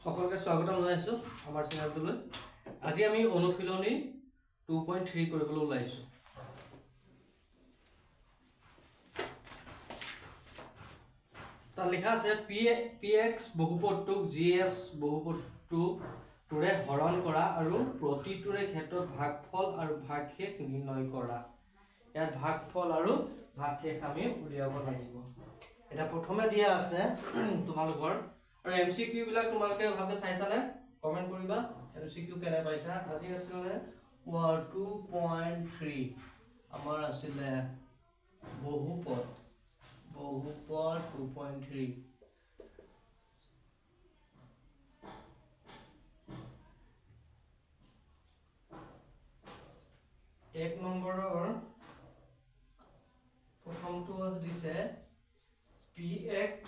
সকলকে স্বাগতম জনাইছো আমাৰ চেনেলটোলৈ। আজি আমি অনুশীলনী 2.3 কৰিবলৈ ওলাইছো। তাত লিখা আছে px বহুপদটোক gs বহুপদটোৰে হৰণ কৰা আৰু প্ৰতিটোৰে ক্ষেত্ৰত ভাগফল আৰু ভাগশেষ নিৰ্ণয় কৰা। ইয়াত ভাগফল আৰু ভাগশেষ আমি উলিয়াব লাগিব। এটা প্ৰথমে দিয়া আছে তোমালোকৰ আৰু এমসিকিউ বিলাক তোমালোকে ভালকৈ চাইছানে কমেন্ট কৰিবা। এমসিকিউ কেনে পাইছা? আজি আছিল 2.3 আমাৰ আছিল বহুপদ 2.3 এক নম্বৰৰ প্ৰথমটো দিছে px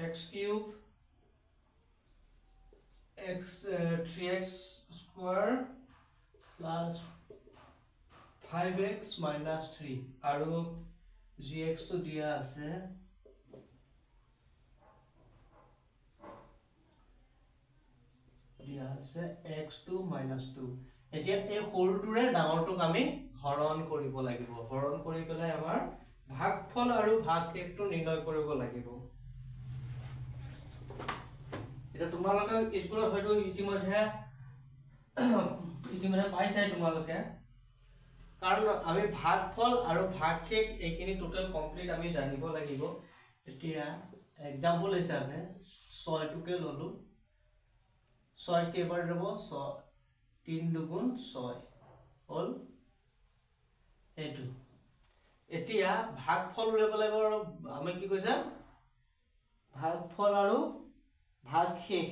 x cube x 3x square plus 5x minus 3 আৰু gx to দিয়া আছে x2 minus 2। এতিয়া এই সৰুটোৰে ডাঙৰটোক আমি হৰণ কৰিব লাগিব। হৰণ কৰি পেলাই আমাৰ ভাগফল আৰু ভাগশেষটো নিৰ্ণয় কৰিব লাগিব। এটা তোমালোকে স্কুলত হয়তো ইতিমধ্যে পাইছাই তোমালোকে, কাৰণ আমি ভাগফল আৰু ভাগশেষ এইখিনি টোটাল কমপ্লিট আমি জানিব লাগিব। এতিয়া এক্সাম্পল হিচাপে 6টোকে ললো। 6 কেইবাৰ যাব? 3 দুগুণ 6 হল এইটো। এতিয়া ভাগফল উলিয়াব লাগিব আৰু আমি কি কৈছে ভাগফল আৰু ভাগশেষ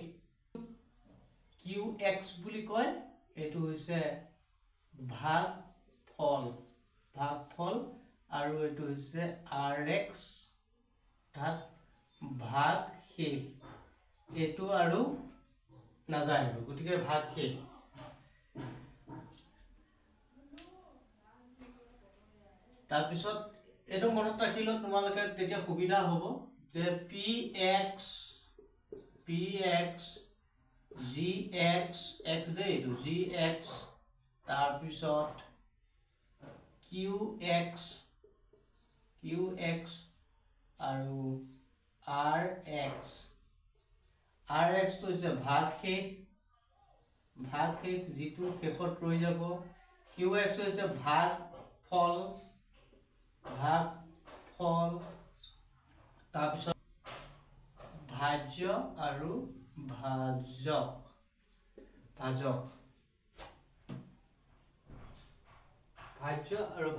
qx বুলি কয়। এইটো হৈছে ভাগফল আৰু এইটো হৈছে rx ভাগশেষ। এইটো আৰু নাজানো, গতিকে ভাগশেষ। তাৰপিছত এইটো মনত ৰাখিলে তোমালোকে তেতিয়া সুবিধা হ'ব যে px gx x দে এইটো gx তাৰপিছত qx আৰু rx তো হৈছে ভাগশেষ যিটো শেষত ৰৈ যাব। qx হৈছে ভাগফল তাৰপিছত ভাজ্য আৰু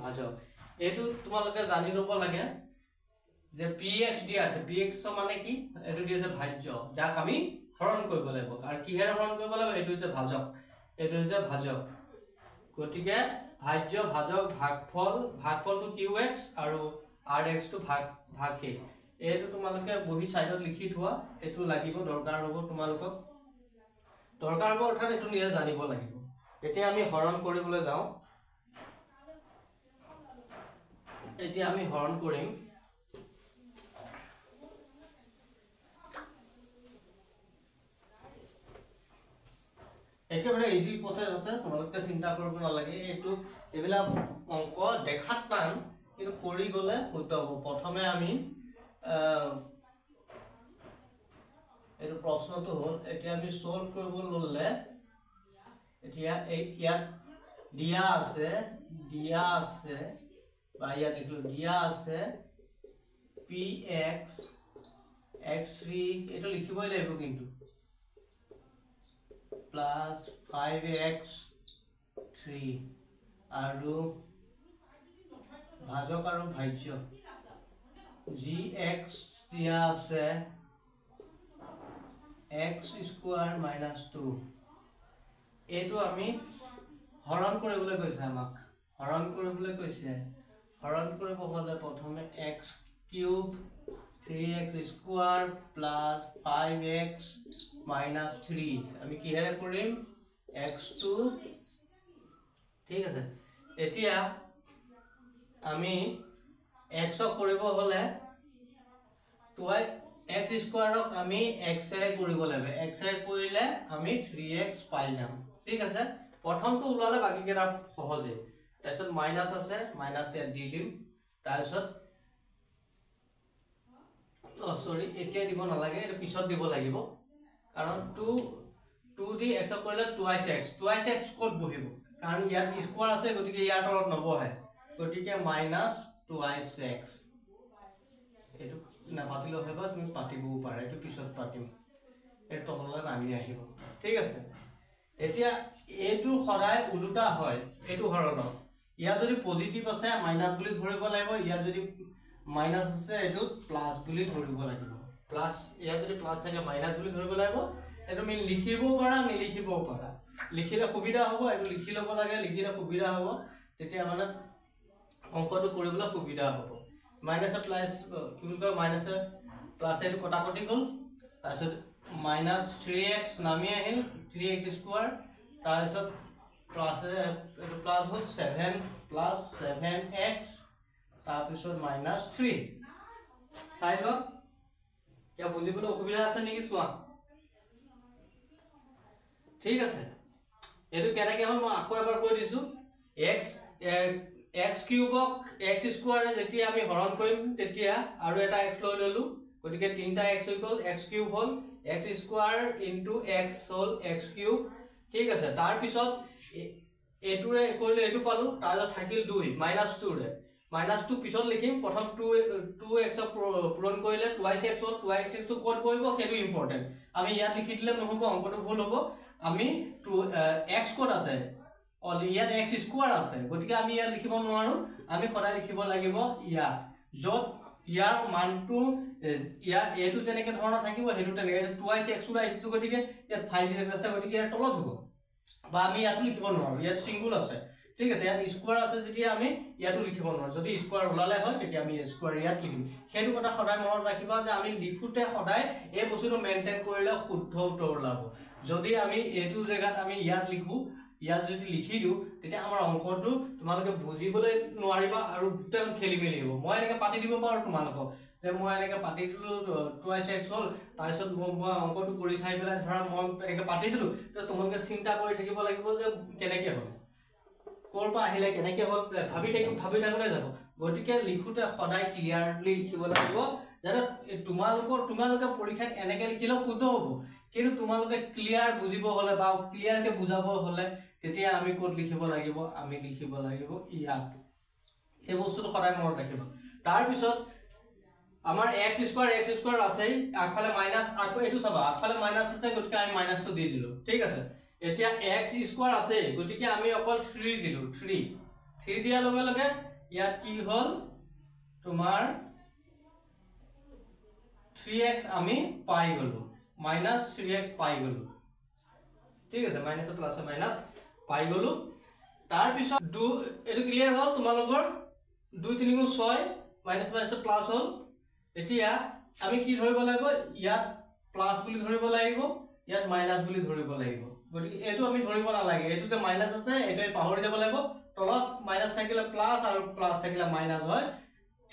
ভাজক এইটো তোমালোকে জানি ল'ব লাগে যে px দিয়া আছে। px মানে কি? এইটো দি আছে ভাজ্য, যাক আমি হৰণ কৰিব লাগিব। আৰু কিহেৰে হৰণ কৰিব লাগিব? এইটো হৈছে ভাজক। গতিকে ভাজ্য ভাজক ভাগফলটো qx আৰু rx টো ভাগশেষ। এইটো তোমালোকে বহি সাইডত লিখি থোৱা। এইটো লাগিব, দৰকাৰ হ'ব তোমালোকক। দৰকাৰ হ'ব অৰ্থাৎ এইটো নিজে জানিব লাগিব। এতিয়া আমি হৰণ কৰিবলৈ যাওঁ। এতিয়া আমি হৰণ কৰিম একেবাৰে ইজি প্ৰসেস আছে, তোমালোকে চিন্তা কৰিব নালাগে। এইবিলাক অংক দেখাত টান, কিন্তু কৰি গলে শুদ্ধ হ'ব। প্ৰথমে আমি এইটো প্ৰশ্নটো হ'ল, এতিয়া আমি সলভ কৰিব ললে এতিয়া ইয়াত দিয়া আছে বা ইয়াত দিয়া আছে px x3 এইটো লিখিবই লাগিব কিন্তু plus 5x3 আৰু ভাজক আৰু ভাজ্য gx দিয়া আছে x square minus 2। এইটো আমি হৰণ কৰিবলৈ কৈছে, আমাক হৰণ কৰিবলৈ কৈছে। হৰণ কৰিব হলে প্ৰথমে x cube 3x square plus 5x minus 3 আমি কিহেৰে কৰিম? x2 ঠিক আছে। এতিয়া আমি x কৰিব হলে x স্কয়াৰক আমি x এৰে কৰিব লাগে x এৰে কৰিলে আমি 3x পাই যাম ঠিক আছে প্ৰথমটো উলালে বাকি কেটা সহজে তাৰছত মাইনাস আছে মাইনাস ইয়াত দি দিম তাৰছত সৰি এতিয়া দিব নালাগে এটা পিছত দিব লাগিব কাৰণ 2 দি x কৰিলে 2x কোড বহিব কাৰণ ইয়াত স্কয়াৰ আছে গতিকে ইয়াৰ তলত নবহে গতিকে মাইনাস 2x এটো না পাতিলো হেবা তুমি পাতিবও পাৰা এটো পিছত পাতিম এৰ তললৈ নামি আহিব ঠিক আছে এতিয়া এটো সদায় উলুটা হয় এটো হৰণ ইয়া যদি পজিটিভ আছে মাইনাস বুলি ধৰিব লাগিব ইয়া যদি মাইনাস আছে এটো প্লাস বুলি ধৰিব লাগিব প্লাস ইয়া যদি প্লাস থাকে মাইনাস বুলি ধৰিব লাগিব এটো আমি লিখিব পাৰা নিলিখিব পাৰা লিখিলে সুবিধা হ'ব এটো লিখি লব লাগে লিখিলে সুবিধা হ'ব তেতিয়া মানে অঙ্কটো কৰিবলৈ সুবিধা হ'ব মাইনাস প্লাস কি বুলি কয় মাইনাস প্লাস এটো কটাকটি গল তাৰছত মাইনাস 3x নামি আহিল 3x স্কয়াৰ তাৰছত প্লাস এটো প্লাস হ'ল 7 প্লাস 7x তাৰপিছত মাইনাস 3 চাইল কি বুজিবলৈ অসুবিধা আছে নেকি চোৱা ঠিক আছে এটো কেনেকৈ হ'ল মই আকৌ এবাৰ কৈ দিছো x কিউবক x স্কয়াৰে যেতিয়া আমি হৰণ কৰিম তেতিয়া আৰু এটা x লৈ ললো গতিকে তিনটা x হৈ গল x কিউব হ'ল x স্কয়াৰ * x হ'ল x কিউব ঠিক আছে তাৰ পিছত এটোৰে কৰিলে এটো পালো তাৰছত থাকিল 2 -2 ৰে -2 পিছত লিখিম প্ৰথম 2x পূৰণ কৰিলে 2x হ'ল 2x টো কোড কৰিব সেইটো ইম্পৰ্টেন্ট আমি ইয়াত লিখি দিলে নহব অঙ্কটো ভুল হ'ব আমি x কোড আছে অল ইয়াত x স্কয়াৰ আছে গতিকে আমি ইয়াত লিখিব নোৱাৰো আমি সদায় লিখিব লাগিব ইয়াত যত ইয়াৰ মানটো ইয়াৰ এটো যেনেকৈ ধৰণৰ থাকিব হেতু তেনেকৈ 2x ওলাইছে গতিকে ইয়াত 5x আছে গতিকে ইয়াৰ তলত হ'ব বা আমি ইয়াত লিখিব নোৱাৰো ইয়াত সিঙ্গুল আছে ঠিক আছে ইয়াত স্কয়াৰ আছে যেতিয়া আমি ইয়াতো লিখিব নোৱাৰো যদি স্কয়াৰ ওলালে হয় তেতিয়া আমি স্কয়াৰ ইয়াত লিখিম হেতু কথা সদায় মনত ৰাখিবা যে আমি লিখুতে সদায় এই বস্তুটো মেইনটেইন কৰিলে শুদ্ধ উত্তৰ ওলাব যদি আমি এটো জায়গাত আমি ইয়াত লিখো ইয়াত যদি লিখি দিও তেতিয়া আমাৰ অঙ্কটো তোমালোকে বুজিবলৈ নোৱাৰিবা আৰু দুটা খেলি মেলি হ'ব মই এনেকৈ পাতি দিব পাৰো তোমালোকক যে মই এনেকৈ পাতি দিলো 2x হ'ল তাৰছত মই অঙ্কটো কৰি চাই পেলাই ধৰা মই এনেকৈ পাতি দিলো তো তোমালোকে চিন্তা কৰি থাকিব লাগিব যে কেনেকৈ হ'ল কৰপা আহিলে কেনেকৈ হ'ল ভাবি থাকোতে যাব গতিকে লিখুতে সদায় ক্লিয়াৰলি লিখিব লাগিব যাতে তোমালোকে পৰীক্ষাত এনেকৈ লিখিলে শুদ্ধ হ'ব কিন্তু তোমালোকে ক্লিয়াৰ বুজিব হলে বা ক্লিয়াৰকে বুজাব হলে তেতিয়া আমি কোড লিখিব লাগিব আমি লিখিব লাগিব ইয়াত এই বস্তুটো সদায় মনত ৰাখিব তাৰ পিছত আমাৰ x স্কয়াৰ আছে আগফালে মাইনাস আকৌ এটো চাবা আগফালে মাইনাস আছে গতিকে আমি মাইনাসটো দি দিলো ঠিক আছে এতিয়া x স্কয়াৰ আছে গতিকে আমি অকল 3 দিলো 3 দিয়া লগে লগে ইয়াত কি হ'ল তোমাৰ 3x আমি পাই গলো -3x পাই গলো ঠিক আছে মাইনাস প্লাস মাইনাস পাই গলো তাৰ পিছত 2 এটো ক্লিয়াৰ হ'ল তোমালোকৰ 2 3 গুণ 6 মাইনাস মাইনাস প্লাস হ'ল এতিয়া আমি কি ধৰিব লাগিব ইয়াত প্লাস বুলি ধৰিব লাগিব ইয়াত মাইনাস বুলি ধৰিব লাগিব গতিকে এটো আমি ধৰিব নালাগে এটো যে মাইনাস আছে এটোই পাহৰি যাব লাগিব তলত মাইনাস থাকিলে প্লাস আৰু প্লাস থাকিলে মাইনাস হয়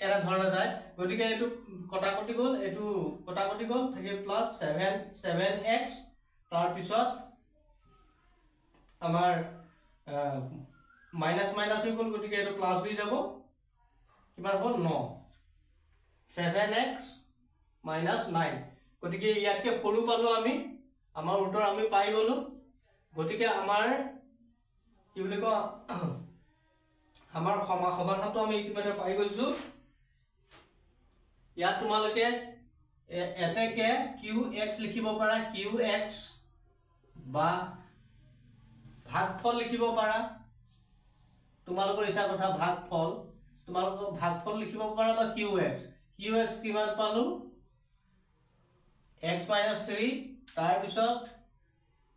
এৰা ধৰণে যায় গতিকে এটো কটাকটি গল এটো কটাকটি গল থাকে প্লাস 7x তাৰ পিছত আমাৰ মাইনাস মাইনাস হৈ গল গতিকে এটো প্লাস হৈ যাব কিমান হ'ল 9 7x - 9 গতিকে ইয়াতকে সৰু পালো আমি আমাৰ উত্তৰ আমি পাই গলো গতিকে আমাৰ কি বুলি কয় আমাৰ সমাধানটো আমি ইতিমধ্যে পাই গৈছো ইয়াত তোমালোকে এটাকে qx লিখিব পাৰা qx বা ভাগফল লিখিব পাৰা তোমালোকৰ ইচ্ছা কথা ভাগফল তোমালোকৰ ভাগফল লিখিব পাৰা বা qx কিমান পালো x - 3 তাৰ পিছত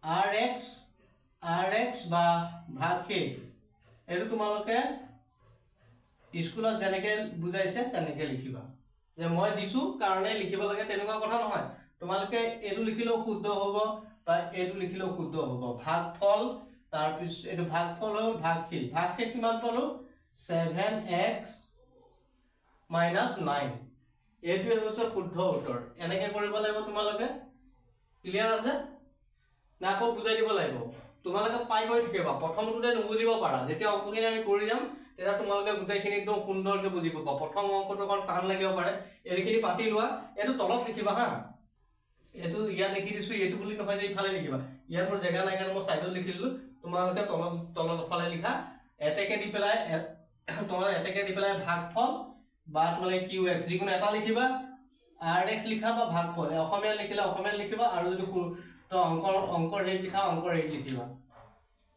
rx বা ভাগকে এটো তোমালোকে স্কুলত যেনেকৈ বুজাইছে তেনেকৈ লিখিবা যে মই দিছো কাৰণে লিখিব লাগে তেনেকুৱা কথা নহয় তোমালোকে এটো লিখিলেও শুদ্ধ হ'ব বা এটো লিখিলেও শুদ্ধ হ'ব ভাগফল তাৰ পিছত এটো ভাগফল হ'ল ভাগকে কিমান পালো 7x -9 এইটোৱে হৈছে শুদ্ধ উত্তৰ এনেকৈ কৰিব লাগিব তোমালোকে ক্লিয়াৰ আছে না আকৌ বুজাই দিব লাগিব তোমালোকে পাই গৈ থাকিবা প্ৰথমটোতে নুবুজিব পাৰা যেতিয়া অংকখিনি আমি কৰি যাম তেতিয়া তোমালোকে গোটেইখিনি একদম সুন্দৰকৈ বুজি পাবা প্ৰথম অংকটো অকণ টান লাগিব পাৰে এইখিনি পাতি লোৱা এইটো তলত লিখিবা হা এইটো ইয়াত লিখি দিছো এইটো বুলি নহয় যে ইফালে লিখিবা ইয়াৰ মোৰ জেগা নাই কাৰণে মই সাইডত লিখি দিলো তোমালোকে তলত ফালে লিখা এটেকে দি পেলাই তোমালোকে এটেকে দি পেলাই ভাগফল বা তোমালোকে qx যিকোনো এটা লিখিবা rx লিখা বা ভাগফল অসমীয়া লিখিলে অসমীয়া লিখিবা আৰু যদি তো অংকৰ ৰেট লিখা অংকৰ ৰেট লিখিবা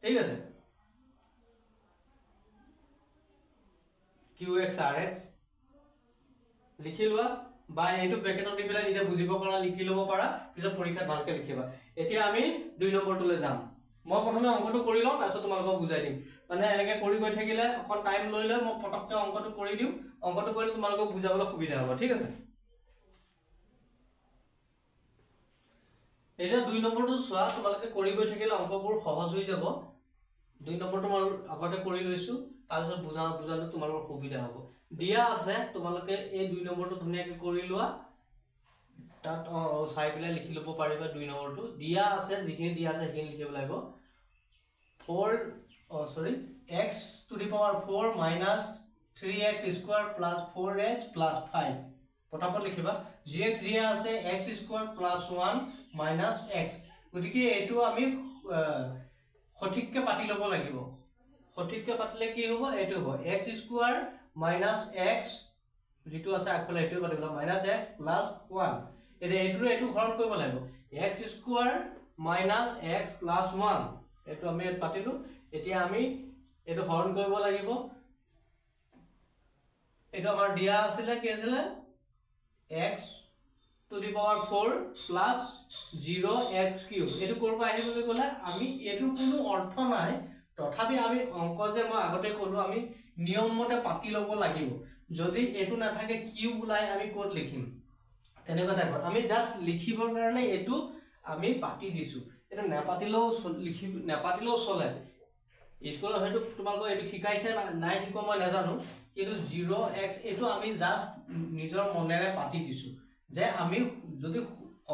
ঠিক আছে qx rx লিখি লোৱা বা এইটো ব্ৰেকেটত দি পেলাই নিজে বুজিব পৰা লিখি ল'ব পাৰা পিছত পৰীক্ষাত ভালকে লিখিবা এতিয়া আমি 2 নম্বৰটোলৈ যাম মই প্ৰথমে অংকটো কৰি লওঁ তাৰপিছত তোমালোকক বুজাই দিম মানে এনেকৈ কৰি গৈ থাকিলে অকণ টাইম লৈ লৈ মই পটককৈ অংকটো কৰি দিওঁ অংকটো কৰিলে তোমালোকক বুজাবলৈ সুবিধা হ'ব ঠিক আছে এটা 2 নম্বৰটো চোৱা তোমালোকে কৰি গৈ থাকিলে অংকবোৰ সহজ হৈ যাব 2 নম্বৰটো মই আগতে কৰি লৈছো তাৰপিছত বুজানো তোমালোকৰ সুবিধা হ'ব দিয়া আছে তোমালোকে এই 2 নম্বৰটো ধুনীয়াকৈ কৰি লোৱা তাত চাই পেলাই লিখি ল'ব পাৰিবা 2 নম্বৰটো দিয়া আছে যিখিনি দিয়া আছে সেইখিনি লিখিব লাগিব 4 x to the power 4 minus 3x square plus 4h plus 5 পটাপট লিখিবা gx দিয়া আছে x square plus 1 minus x গতিকে এটো আমি সঠিককে পাতি ল'ব লাগিব সঠিককে পাতিলে কি হ'ব এটো হ'ব x square minus x যেটো আছে আগফালে এটো পাতিব minus x plus 1 এটো হৰণ কৰিব লাগিব x square minus x plus 1 এটো আমি পাতিলো এতিয়া আমি এটো হৰণ কৰিব লাগিব এটো আমাৰ দিয়া আছিল কি আছিল x to the power 4 plus 0x cube এটো কৰব আহিবলৈ গলে আমি এটো কোনো অৰ্থ নাই তথাপি আমি অংক যে মই আগতে কলো আমি নিয়ম মতে পাতি ল'ব লাগিব যদি এটো না থাকে কিউব ওলাই আমি কোড লিখিম তেনেকুৱা টাইপৰ আমি জাস্ট লিখিবৰ কাৰণে এটো আমি পাতি দিছো এটা নেপাতিলেও নেপাতিলেও চলে স্কুলত হয়তো তোমালোকক এটো শিকাইছে নাই শিকো মই নাজানো কিন্তু 0x এটো আমি জাস্ট নিজৰ মনেৰে পাতি দিছো যে আমি যদি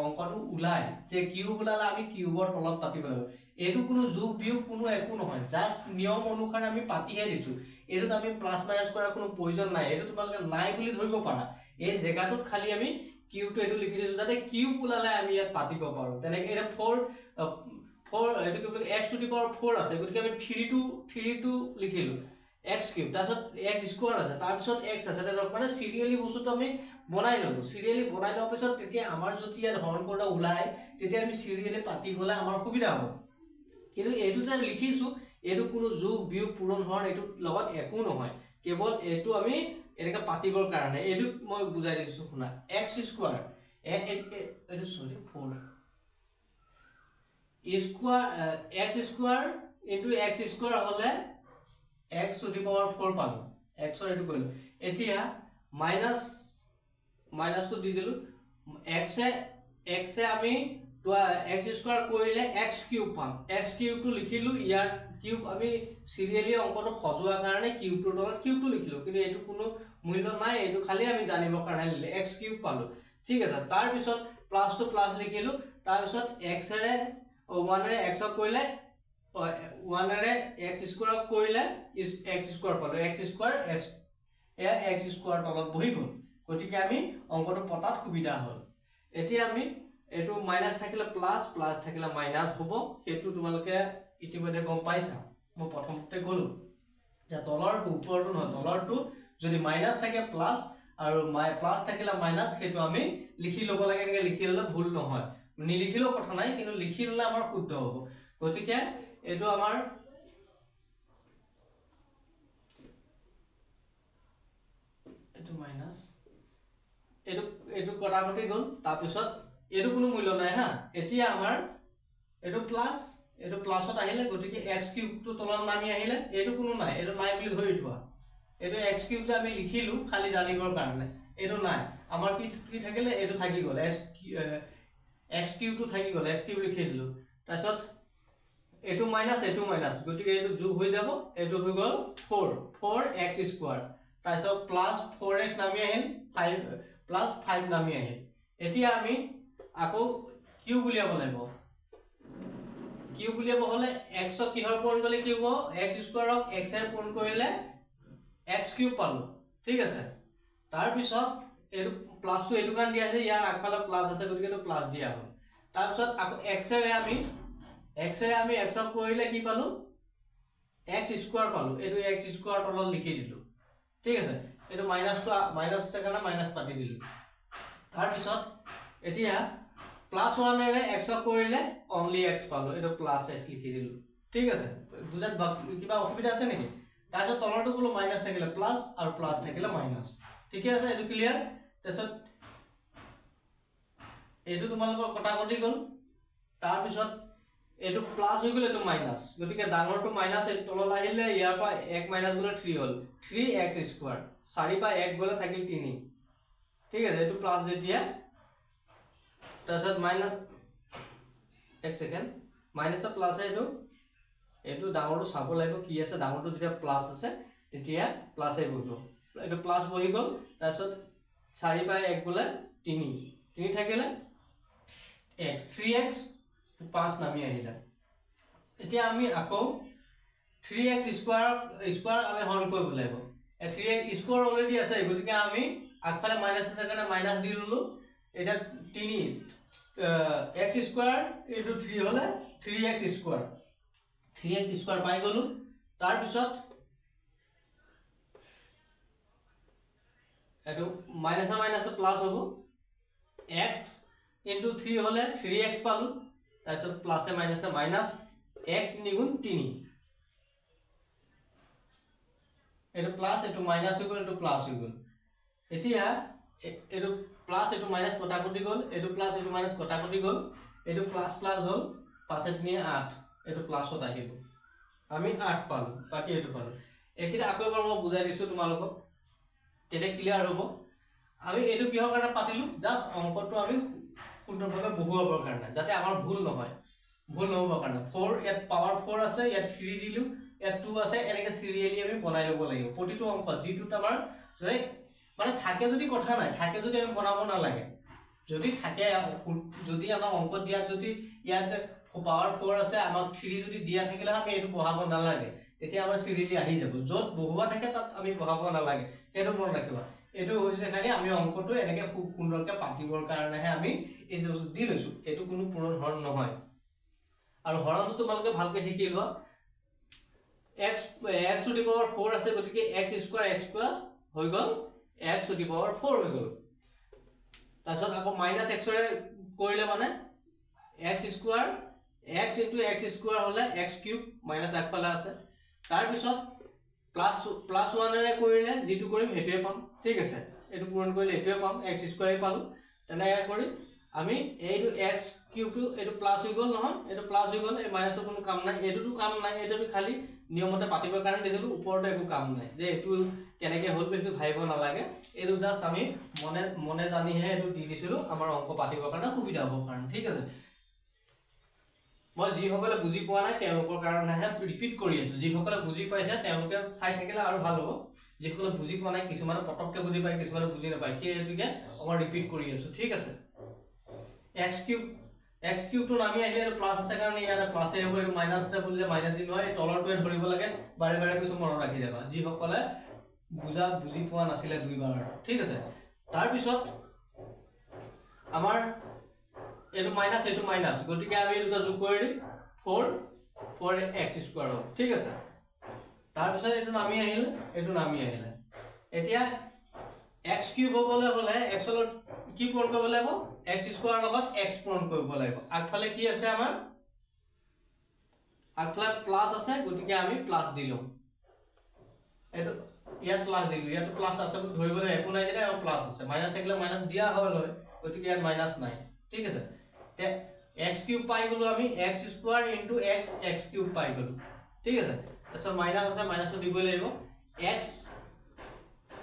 অংকটো উলাই যে কিউব ওলালে আমি কিউবৰ তলত পাতিব লাগিব এটো কোনো যোগ বিয়োগ কোনো একো নহয় জাস্ট নিয়ম অনুসাৰে আমি পাতিহে দিছো এটোত আমি প্লাস মাইনাস কৰাৰ কোনো প্ৰয়োজন নাই এটো তোমালোকে নাই বুলি ধৰিব পাৰা এই জেগাটোত খালি আমি কিউটো এটো লিখি দিছো যাতে কিউব ওলালে আমি ইয়াত পাতিব পাৰো তেনেকৈ এটা 4 এটো কি x to the power 4 আছে গতিকে আমি 3 to লিখিলো x cube তাৰপিছত x স্কয়াৰ আছে তাৰপিছত x আছে তাৰপিছত মানে সিৰিয়ালি বস্তুটো আমি বনাই ললো সিৰিয়ালি বনাই লোৱাৰ পিছত তেতিয়া আমাৰ যদি ইয়াত হৰণ কৰা ওলাই তেতিয়া আমি সিৰিয়ালি পাতি গলে আমাৰ সুবিধা হ'ব কিন্তু এটো যে লিখিছো এটো কোনো যোগ বিয়োগ পূৰণ হৰণ এটো লগত একো নহয় কেৱল এটো আমি এনেকা পাতিবৰ কাৰণে এটো মই বুজাই দিছো শুনা x স্কয়াৰ এটো সৰি 4 square x square into x square হলে x to the power 4 পালো x এর এটো কইলো এতিয়া মাইনাস তো দি দিলু x এ আমি তো x স্কয়ার কইলে x কিউব পাম x কিউব তো লিখিলু ইয়ার কিউব আমি সিরিয়ালি অঙ্কটো সজোৱা কাৰণে কিউব তো ডলত কিউব তো লিখিলু কিন্তু এটো কোনো মূল্য নাই এটো খালি আমি জানিবৰ কাৰণে লিলে x কিউব পালো ঠিক আছে তাৰ পিছত প্লাস তো প্লাস লিখিলু তাৰ পিছত x এৰে 1 এৰে x কইলে 1 এৰে x স্কয়ার কইলে x স্কয়ার পালো x স্কয়ার x স্কয়ার তলত বহি গল গতিকে আমি অঙ্কটো পটাত সুবিধা হল এতিয়া আমি এটো মাইনাস থাকিলে প্লাস প্লাস থাকিলে মাইনাস হ'ব হেতু তোমালকে ইতিমধ্যে গম পাইছা মই প্ৰথমতে গলো যে তলৰটো ওপৰটো নহয় তলৰটো যদি মাইনাস থাকে প্লাস আৰু প্লাস থাকিলে মাইনাস হেতু আমি লিখি লব লাগে এনেকৈ লিখি ললে ভুল নহয় নিলিখিলেও কথা নাই কিন্তু লিখি ললে আমাৰ শুদ্ধ হ'ব গতিকে এটো আমাৰ এটো মাইনাস এটো কটাকটি গল তাৰ পিছত এটো কোনো মূল্য নাই হা এতিয়া আমাৰ এটো প্লাসত আহিলে গতিকে x কিউব তো তলত নামি আহিলে এটো কোনো নাই এটো নাই বুলি ধৰি থোৱা এটো x কিউব যে আমি লিখিলু খালি জানিবৰ কাৰণে এটো নাই আমাৰ কি থাকিলে এটো থাকি গল x কিউব তো থাকি গল x কিউব লিখি দিলু তাৰপিছত এটো মাইনাস গতিকে এটো যোগ হৈ যাব এটো হৈ গল 4x স্কয়ার তাৰপিছত প্লাছ 4x নামি আহিল 5 প্লাছ 5 নামি আহিল এতিয়া আমি আকৌ কিউব উলিয়াব লাগিব কিউব উলিয়াব হলে x ক কিহৰ পূৰণ কৰিলে কি হ'ব x স্কয়াৰক x এৰ পূৰণ কৰিলে x কিউব পালো ঠিক আছে তাৰ পিছত এটো প্লাসটো এটো কান দিয়া আছে ইয়াৰ আগফালে প্লাস আছে গতিকে তো প্লাস দিয়া হ'ল তাৰ পিছত আকৌ x এৰে আমি x ক কৰিলে কি পালো x স্কয়াৰ পালো এটো x স্কয়াৰ তলত লিখি দিলো ঠিক আছে এটো মাইনাস তো মাইনাস আছে কাৰণে মাইনাস পাতি দিলো তাৰ পিছত এতিয়া প্লাস 1 এৰে x ক কৰিলে only x পালো এটো প্লাস x লিখি দিলো ঠিক আছে বুজাত কিবা অসুবিধা আছে নেকি তাৰ পিছত তলৰটো গুলো মাইনাস থাকিলে প্লাস আৰু প্লাস থাকিলে মাইনাস ঠিক আছে এটো ক্লিয়াৰ তাৰপিছত এটো তোমালোকৰ কটাকটি গল তাৰ পিছত এটো প্লাস হৈ গল এটো মাইনাস গতিকে ডাঙৰটো মাইনাস এ তললৈ আহিলে ইয়াৰ পৰা 1 মাইনাস গলে 3 হল 3x স্কয়াৰ 4 পা 1 গলে থাকিল 3 ঠিক আছে এটো প্লাস যেতিয়া তাৰপিছত মাইনাস এক সেকেন্ড মাইনাস আৰ প্লাস এটো এটো ডাঙৰটো চাব লাগিব কি আছে ডাঙৰটো যেতিয়া প্লাস আছে তেতিয়া প্লাস এ বহিব এটো প্লাস বহি গল তাৰপিছত 4 পা 1 গলে 3 থাকিলে x 3x 5 নামি আহিলা এতিয়া আমি আকৌ 3x স্কয়াৰ আমি হৰণ কৰিব লাগিব 3x স্কয়াৰ অলৰেডি আছে গতিকে আমি আগফালে মাইনাস আছে কাৰণে মাইনাস দি ললো এটা 3 x স্কয়াৰ ইনটু 3 হলে 3x স্কয়াৰ পাই গলো তাৰ পিছত এটো মাইনাস মাইনাস প্লাস হ'ব x ইনটু 3 হলে 3x পালো তাৰপিছত প্লাসে মাইনাসে মাইনাস 1 3 গুণ 3 এটো প্লাস এটো মাইনাস হৈ গল এটো প্লাস হৈ গল এতিয়া এটো প্লাস এটো মাইনাস কটাকটি গল এটো প্লাস এটো মাইনাস কটাকটি গল এটো প্লাস প্লাস হল 5 3 8 এটো প্লাসত আহিব আমি 8 পালো বাকি এটো পালো এখিটা আকৌ এবাৰ মই বুজাই দিছো তোমালোকক তেতে ক্লিয়াৰ হ'ব আমি এটো কিহৰ কাৰণে পাতিলো জাস্ট অংকটো আমি সুন্দৰভাৱে বহুৱাবৰ কাৰণে যাতে আমাৰ ভুল নহয় ভুল নহবৰ কাৰণে 4 ইয়াত পাৱাৰ 4 আছে ইয়াত 3 দিলু ইয়াত 2 আছে এনেকে সিৰিয়ালি আমি বনাই লব লাগিব প্ৰতিটো অংক যেটো আমাৰ মানে থাকে যদি কথা নাই থাকে যদি আমি বনাব না লাগে যদি থাকে যদি আমাৰ অংক দিয়া যদি ইয়াত পাৱাৰ 4 আছে আমাক 3 যদি দিয়া থাকিলে আমি এটো বহাব না লাগে তেতিয়া আমাৰ সিৰিয়ালি আহি যাব যত বহুৱা থাকে তাত আমি বহাব না লাগে এটো মন ৰাখিবা এটো হৈছে খালি আমি অংকটো এনেকে খুব সুন্দৰকে পাতিবৰ কাৰণেহে আমি এই যে দি লৈছো এটো কোনো পূৰণ হৰণ নহয় আৰু হৰণটো তোমালোকে ভালকে শিকিব x টু দি পাৱাৰ 4 আছে গতিকে x স্কয়াৰ হৈ গল x টু দি পাৱাৰ 4 হৈ গল তাৰছত আকৌ মাইনাস x ৰে কৰিলে মানে x square x into x square হলে x কিউব মাইনাস আগফালে আছে তাৰ পিছত প্লাস 1 ৰে কৰিলে যেটো কৰিম হেটোৱে পাম ঠিক আছে এটো পূৰণ কৰিলে এটোৱে পাম x স্কয়াৰ পালো তেনে ইয়াৰ কৰি আমি এইটো x কিউব টু এটো প্লাস হৈ গল নহয় এটো প্লাস হৈ গল এই মাইনাসৰ কোনো কাম নাই এটোটো কাম নাই এটো খালি নিয়মতে পাতিবৰ কাৰণে দিছিলো ওপৰতে একো কাম নাই যে এটো কেনেকে হল বেটো ভাইব না লাগে এটো জাস্ট আমি মনে জানিহে এটো দি দিছিলো আমাৰ অংক পাতিবৰ কাৰণে সুবিধা হ'ব কাৰণ ঠিক আছে মই যি সকলে বুজি পোৱা নাই তেওঁলোকৰ কাৰণেহে ৰিপিট কৰি আছো যি সকলে বুজি পাইছে তেওঁলোকে চাই থাকিলে আৰু ভাল হ'ব যি সকলে বুজি পোৱা নাই কিছুমানে পটককে বুজি পায় কিছুমানে বুজি নাপায় কি হেতুকে মই ৰিপিট কৰি আছো ঠিক আছে x কিউব তো নামি আহিলে এটো প্লাস আছে কাৰণে ইয়াতে প্লাস এ হ'ব এটো মাইনাস আছে বুলি মাইনাস দি নহয় তলৰটোৱে ধৰিব লাগে বাৰে বাৰে কিছু মনত ৰাখি যাবা যি সকলে বুজি পোৱা নাছিলে দুইবাৰ ঠিক আছে তাৰ পিছত আমাৰ এটো মাইনাস গতিকে আমি দুটা যোগ কৰি দিম 4x স্কয়াৰ হ'ব ঠিক আছে তাৰ পিছত এটো নামি আহিলে এতিয়া x কিউব হ'বলে হলে x লগত কি পূৰণ কৰিব লাগিব x স্কয়াৰ লগত x পূৰণ কৰিব লাগিব আগফালে কি আছে আমাৰ আগফালে প্লাস আছে গতিকে আমি প্লাস দিলো এটো ইয়াত প্লাস দিলো ইয়াত প্লাস আছে ধৰিবলৈ একো নাই যে প্লাস আছে মাইনাস থাকিলে মাইনাস দিয়া হয় গতিকে ইয়াত মাইনাস নাই ঠিক আছে তে x কিউব পাই গলো আমি x square into x cube পাই গলো ঠিক আছে তাৰছত মাইনাস আছে মাইনাস দিব লাগিব x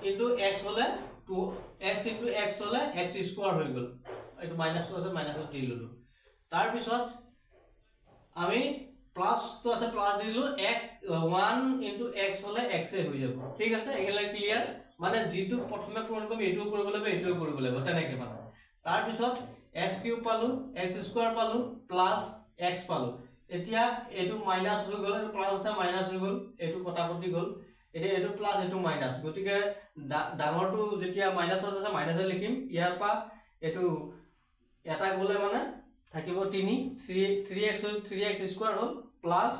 ইনটু x হলে 2x ইনটু x হলে x স্কয়াৰ হৈ গল এটো মাইনাস আছে মাইনাস দি ললো তাৰ পিছত আমি প্লাস তো আছে প্লাস দিলো 1 ইনটু x হলে x এ হৈ যাব ঠিক আছে এগেলা ক্লিয়াৰ মানে যেটো প্ৰথমে পূৰণ কৰিম এটো কৰিব লাগিব এটো কৰিব লাগিব তেনেকে মানে তাৰ পিছত x³ পালো x² পালো প্লাস x পালো এতিয়া এটো মাইনাস হৈ গল প্লাস আছে মাইনাস হৈ গল এটো কটাকটি গল এতিয়া এটো প্লাস এটো মাইনাস গতিকে ডাঙৰটো যেতিয়া মাইনাস আছে মাইনাস লিখিম ইয়াৰ পা এটো এটা গলে মানে থাকিব 3x² হল প্লাস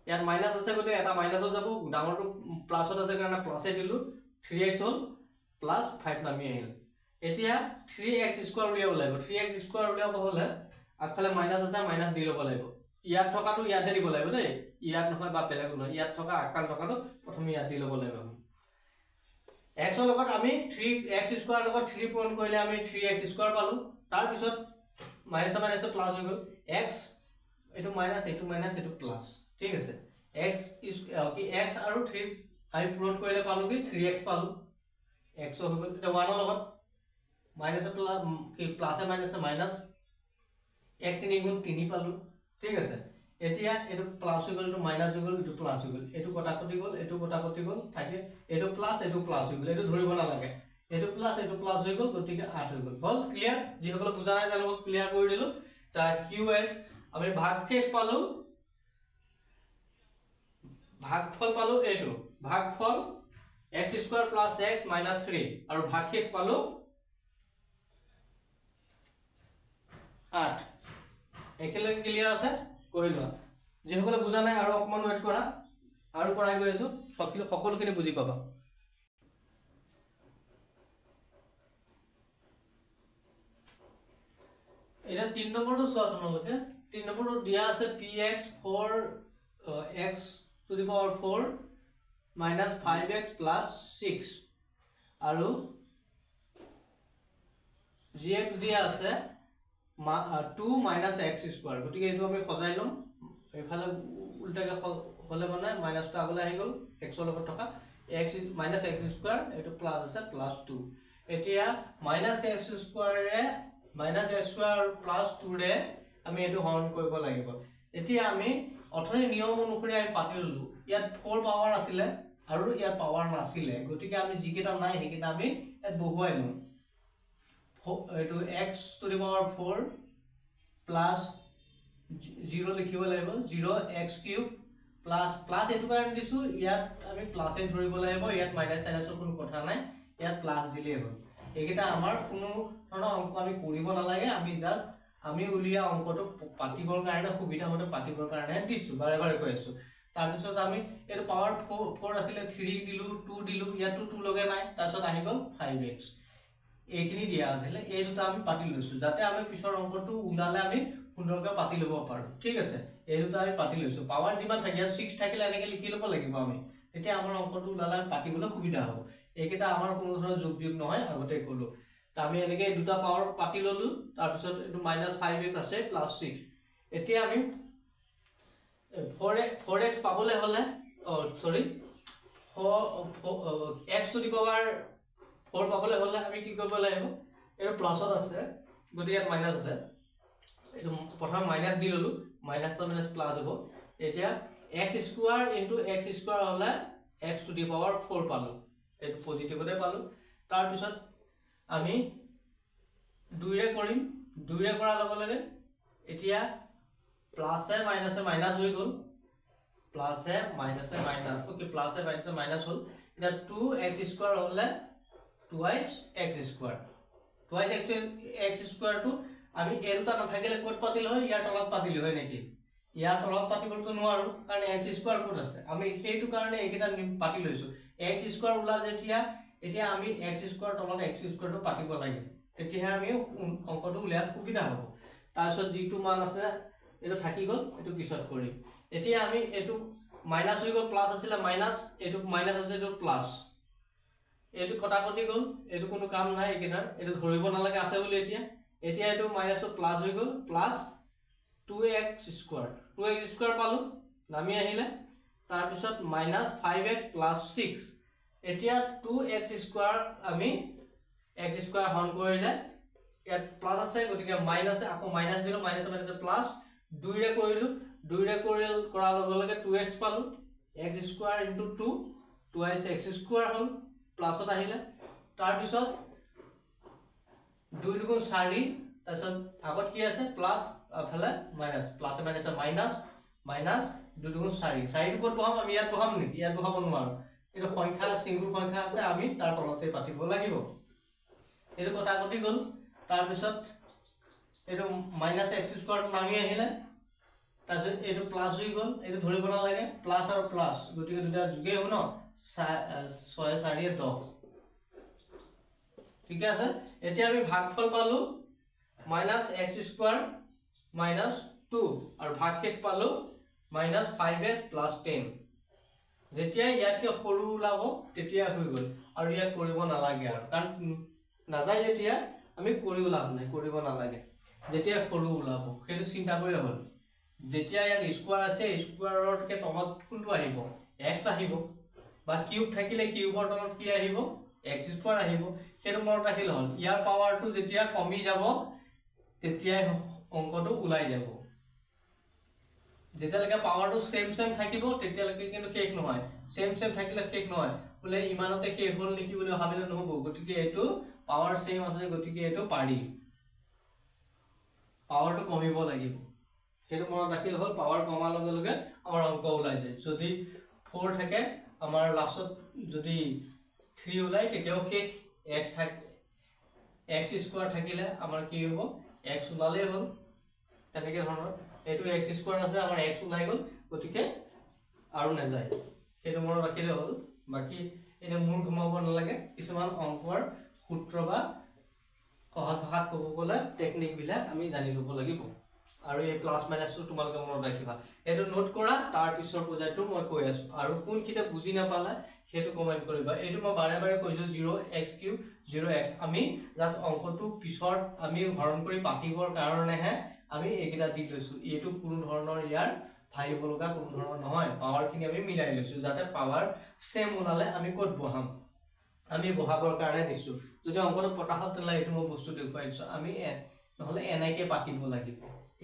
ইয়াৰ মাইনাস আছে গতে এটা মাইনাস যাব ডাঙৰটো প্লাসত আছে কাৰণে প্লাসে দিলু 3x হল প্লাস 5 নামি আহিল এতিয়া 3x² উলিয়াব লাগিব 3x² উলিয়াব হলে আগফালে মাইনাস আছে মাইনাস দি লব লাগিব ইয়াত থকাটো ইয়াতে দিব লাগিব দেই ইয়াত নহয় বা বেলেগ নহয় ইয়াত থকা আকাল থকাটো প্ৰথমে ইয়াত দি লব লাগিব x ৰ লগত আমি 3x² লগত 3 পূৰণ কৰিলে আমি 3x² পালো তাৰ পিছত মাইনাস মাইনাস প্লাস হৈ গল x এটো মাইনাস এটো প্লাস ঠিক আছে x কি x আৰু 3 আমি পূৰণ কৰিলে পালো কি 3x পালো x হৈ গল এটা 1 ৰ লগত মাইনাস প্লাস কি প্লাসে মাইনাসে মাইনাস 1 3 গুণ 3 পালো ঠিক আছে এতিয়া এটো প্লাস হৈ গল এটো মাইনাস হৈ গল এটো প্লাস হৈ গল এটো কটাকটি গল থাকে এটো প্লাস হৈ গল এটো ধৰিব না লাগে এটো প্লাস হৈ গল গতিকে 8 হৈ গল হল ক্লিয়াৰ যি সকল বুজা নাই তালক ক্লিয়াৰ কৰি দিলো তা qs আমি ভাগশেষ পালো ভাগফল পালো এটো ভাগফল x² + x - 3 আৰু ভাগশেষ পালো 8 একেলে ক্লিয়াৰ আছে কইলো যে সকলে বুজা নাই আৰু অকমান ওয়েট কৰা আৰু পঢ়াই গৈ আছো সকলোখিনি বুজি পাবা এটা 3 নম্বৰটো চোৱা তোমালোকে 3 নম্বৰটো দিয়া আছে px 4x to the power 4 minus 5x plus 6 আৰু gx দিয়া আছে 2 minus x square গতিকে এটো আমি সজাই লম এফালে উল্টাকে হলে মানে মাইনাসটা আগলে আহি গল x ৰ লগত থকা x minus x square এটো প্লাস আছে প্লাস 2 এতিয়া minus x square ৰে minus x square plus 2 ৰে আমি এটো হৰণ কৰিব লাগিব এতিয়া আমি অথনি নিয়ম অনুসৰি আমি পাতি ললো ইয়াত 4 পাৱাৰ আছিল আৰু ইয়াত পাৱাৰ নাছিল গতিকে আমি যিকেটা নাই হেকিটা আমি ইয়াত বহুৱাই লম এটো x to the power 4 plus 0 লিখিব লাগিব 0x³ plus এটো কাৰণ দিছো ইয়াত আমি প্লাস এ ধৰিব লাগিব ইয়াত মাইনাস সাইনাসৰ কোনো কথা নাই ইয়াত প্লাস দিলে হ'ব একেটা আমাৰ কোনো ধৰণৰ অংক আমি কৰিব নালাগে আমি জাস্ট আমি উলিয়া অংকটো পাতিবৰ কাৰণে সুবিধা মতে পাতিবৰ কাৰণে দিছো বাৰে বাৰে কৈ আছো তাৰ পিছত আমি এটো পাৱাৰ 4 আছিল 3 দিলু 2 দিলু ইয়াতো 2 লগে নাই তাৰ পিছত আহি গল 5x এইখিনি দিয়া আছিল এই দুটা আমি পাতি লৈছো যাতে আমি পিছৰ অংকটো উলালে আমি সুন্দৰকৈ পাতি লব পাৰো ঠিক আছে এই দুটা আমি পাতি লৈছো পাৱাৰ যিমান থাকে 6 থাকিলে এনেকে লিখি লব লাগিব আমি তেতিয়া আমাৰ অংকটো উলালে পাতিবলৈ সুবিধা হ'ব এইকেটা আমাৰ কোনো ধৰণৰ যোগ বিয়োগ নহয় আগতে কলো তা আমি এনেকে দুটা পাৱাৰ পাতি ললো তাৰ পিছত এটো -5x আছে +6 এতিয়া আমি 4x পাবলে হলে সৰি 4x to the power 4 পাবলে হলে আমি কি কৰিব লাগিব এটো প্লাসত আছে গতিকে ইয়াত মাইনাস আছে এটো প্ৰথম মাইনাস দি ললো মাইনাস to minus প্লাস হ'ব এতিয়া x² * x² হলে x to the power 4 পালো এটো পজিটিভতে পালো তাৰ পিছত আমি 2 ৰে কৰিম 2 ৰে কৰা লগে লগে এতিয়া প্লাসে মাইনাসে মাইনাস হৈ গল প্লাসে মাইনাসে মাইনাস ওকে প্লাসে মাইনাসে মাইনাস হল এটা 2x² হলে twice x² টো আমি এৰুটা না থাকিলে কোড পাতিল হয় ইয়াৰ তলত পাতিল হয় নেকি ইয়াৰ তলত পাতিবলতো নোৱাৰো কাৰণ x² কোড আছে আমি হেতু কাৰণে একেটা পাতি লৈছো x² উলা যেতিয়া এতিয়া আমি x² তলত x² টো পাতিব লাগে তেতিয়া আমি অংকটো উলিয়াত সুবিধা হ'ব তাৰ পিছত যিটো মান আছে এটো থাকি গল এটো পিছত কৰিম এতিয়া আমি এটো মাইনাস হৈ গল প্লাস আছিল মাইনাস এটো মাইনাস আছে এটো প্লাস এটো কটাকটি গল এটো কোনো কাম নাই একেটাৰ এটো ধৰিব নালাগে আছে বুলি এতিয়া এটো মাইনাস প্লাস হৈ গল প্লাস 2x² পালো নামি আহিলে তাৰ পিছত -5x + 6 এতিয়া 2x² আমি x² হৰণ কৰিলে ইয়াত প্লাস আছে গতিকে মাইনাস আকৌ মাইনাস দিলো মাইনাস মাইনাস প্লাস 2 ৰে কৰিলো 2 ৰে কৰা লগে লগে 2x পালো x² * 2 twice x² হল প্লাছত আহিলে তাৰ পিছত 2 দুগুণ 4 তাৰপিছত আগত কি আছে প্লাস আফালে minus plus minus minus minus 2 দুগুণ 4 4 ক'ত বহাম আমি ইয়াত বহাম নেকি ইয়াত বহাব নোৱাৰো এটা সংখ্যা সিঙ্গুল সংখ্যা আছে আমি তাৰ তলতে পাতিব লাগিব এটো কথা কটি গল তাৰ পিছত এটো মাইনাস x স্কয়াৰ নামি আহিলে তাৰপিছত এটো প্লাস হৈ গল এটো ধৰিব না লাগে প্লাস আৰু প্লাস গটিকে দুটা যোগে হ'ব ন 6 4 10 ঠিক আছে এতিয়া আমি ভাগফল পালো minus x square minus 2 আৰু ভাগশেষ পালো minus 5x plus 10 যেতিয়া ইয়াতকে সৰু ওলাব তেতিয়া হৈ গল আৰু ইয়া কৰিব নালাগে আৰু কাৰণ নাযায় যেতিয়া আমি কৰিব লাভ নাই কৰিব নালাগে যেতিয়া সৰু ওলাব সেইটো চিন্তা কৰি হ'ল যেতিয়া ইয়াৰ স্কয়াৰ আছে স্কয়াৰতকে তলত কোনটো আহিব x আহিব বা কিউব থাকিলে কিউবৰ তলত কি আহিব x স্কয়াৰ আহিব সেইটো মনত ৰাখিল হ'ল ইয়াৰ পাৱাৰটো যেতিয়া কমি যাব তেতিয়া অংকটো ওলাই যাব যেতিয়ালৈকে পাৱাৰটো সেম থাকিব তেতিয়ালৈকে কিন্তু শেষ নহয় সেম থাকিলে শেষ নহয় বলে ইমানতে শেষ হ'ল নেকি বুলি ভাবিলে নহব গতিকে এটো পাৱাৰ সেম আছে গতিকে এটো পাৰি পাৱাৰটো কমিব লাগিব সেইটো মনত ৰাখিল হ'ল পাৱাৰ কমাৰ লগে লগে আমাৰ অংক ওলাই যায় যদি 4 থাকে আমাৰ লাষ্টত যদি 3 ওলাই তেতিয়াও শেষ x থাকে x স্কয়াৰ থাকিলে আমাৰ কি হ'ব x ওলালে হ'ল তেনেকে ধৰণৰ এটো x স্কয়াৰ আছে আমাৰ x ওলাই গল গতিকে আৰু না যায় সেইটো মনত ৰাখিলে হ'ল বাকি এনে মূল ঘুমাব নালাগে কিছুমান অংকৰ সূত্ৰ বা সহজ ভাষাত ক'ব গলে টেকনিক বিলাক আমি জানি লব লাগিব আৰু এই প্লাস মাইনাসটো তোমালোকে মনত ৰাখিবা এটো নোট কৰা তাৰ পিছৰ পৰ্যায়টো মই কৈ আছো আৰু কোনকিটা বুজি নাপালা হেতু কমেন্ট কৰিবা এটো মই বাৰে বাৰে কৈছো 0x³ 0x আমি জাস্ট অংকটো পিছৰ আমি হৰণ কৰি পাতিবৰ কাৰণে হে আমি এইকিটা দি লৈছো এটো কোনো ধৰণৰ ইয়াৰ ভাইব লগা কোনো ধৰণৰ নহয় পাৱাৰ খিনি আমি মিলাই লৈছো যাতে পাৱাৰ সেম ওলালে আমি ক'ত বহাম আমি বহাবৰ কাৰণে দিছো যদি অংকটো পটাহত তেলা এটো মই বস্তু দেখুৱাই দিছো আমি নহলে এনেকে পাতিব লাগিব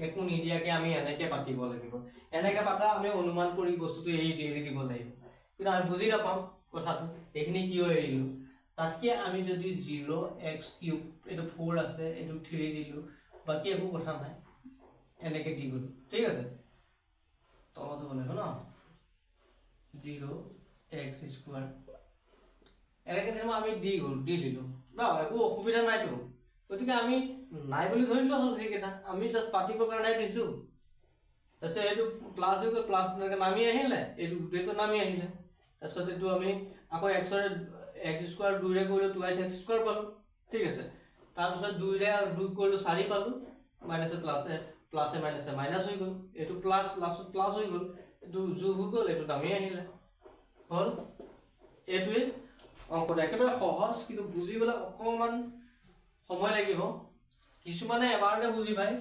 একো নিদিয়াকে আমি এনেকে পাতিব লাগিব এনেকে পাতা আমি অনুমান কৰি বস্তুটো এই দেৰি দিব লাগিব কিন্তু আমি বুজি নাপাম কথাটো এখিনি কিয় এৰিলো তাতকে আমি যদি 0x³ এটো 4 আছে এটো 3 দিলো বাকি একো কথা নাই এনেকে দি গলো ঠিক আছে তলত হলে ন 0x² এনেকে যেন আমি দি দিলো বা একো অসুবিধা নাই তো গতিকে আমি নাই বুলি ধৰিলো হল হেকেটা আমি জাস্ট পাতিবৰ কাৰণে দিছো তাছে এটো প্লাস হৈ গল প্লাস নামি আহিলে এটো গুটেটো নামি আহিলে তাছত এটো আমি আকৌ x² 2 ৰে কৰিলো 2x² পালো ঠিক আছে তাৰ পিছত 2 ৰে আৰু 2 কৰিলো 4 পালো মাইনাস প্লাস মাইনাস হৈ গল এটো প্লাস লাস্ট প্লাস হৈ গল এটো যোগ হৈ গল এটো নামি আহিলে হল এটোৱে অংকটো একেবাৰে সহজ কিন্তু বুজিবলৈ অকমান সময় লাগিব কিছুমানে এবাৰতে বুজি পায়